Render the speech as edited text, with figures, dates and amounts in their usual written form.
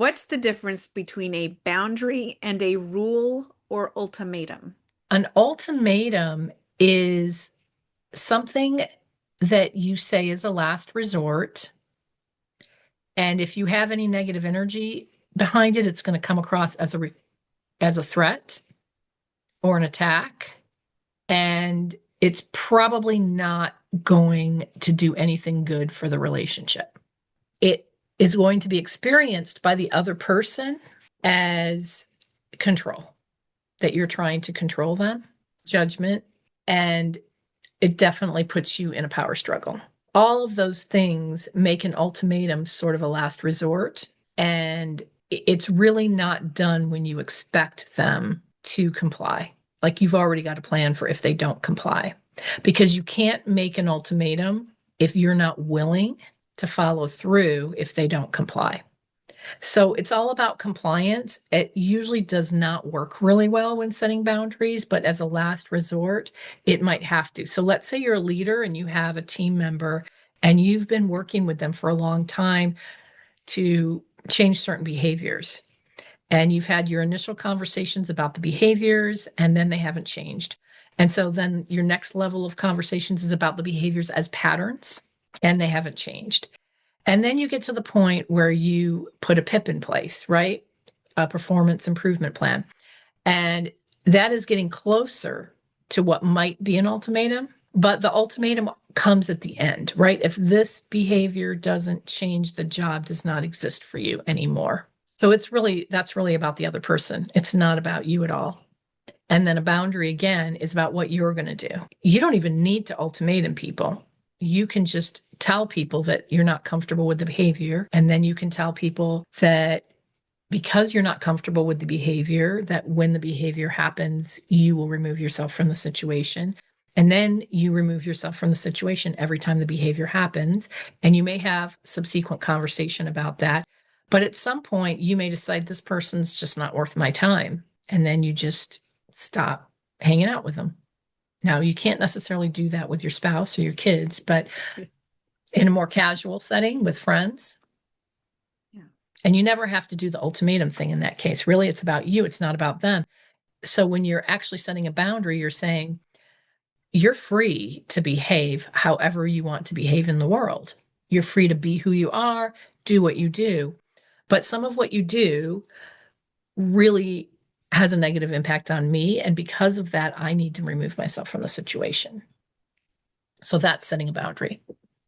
What's the difference between a boundary and a rule or ultimatum? An ultimatum is something that you say is a last resort. And if you have any negative energy behind it, it's going to come across as a threat or an attack. And it's probably not going to do anything good for the relationship. It is going to be experienced by the other person as control, that you're trying to control them, judgment, and it definitely puts you in a power struggle. All of those things make an ultimatum sort of a last resort, and it's really not done when you expect them to comply. Like you've already got a plan for if they don't comply, because you can't make an ultimatum if you're not willing to follow through if they don't comply. So it's all about compliance. It usually does not work really well when setting boundaries, but as a last resort, it might have to. So let's say you're a leader and you have a team member and you've been working with them for a long time to change certain behaviors. And you've had your initial conversations about the behaviors, and then they haven't changed. And so then your next level of conversations is about the behaviors as patterns, and they haven't changed. And then you get to the point where you put a PIP in place, right? A performance improvement plan. And that is getting closer to what might be an ultimatum, but the ultimatum comes at the end, right? If this behavior doesn't change, the job does not exist for you anymore. So that's really about the other person. It's not about you at all. And then a boundary again is about what you're going to do. You don't even need to ultimatum people. You can just tell people that you're not comfortable with the behavior. And then you can tell people that because you're not comfortable with the behavior, that when the behavior happens, you will remove yourself from the situation. And then you remove yourself from the situation every time the behavior happens. And you may have subsequent conversation about that. But at some point, you may decide this person's just not worth my time. And then you just stop hanging out with them. Now, you can't necessarily do that with your spouse or your kids, but in a more casual setting with friends, Yeah. and you never have to do the ultimatum thing in that case. Really, it's about you, it's not about them. So when you're actually setting a boundary, you're saying you're free to behave however you want to behave in the world. You're free to be who you are, do what you do. But some of what you do really has a negative impact on me. And because of that, I need to remove myself from the situation. So that's setting a boundary.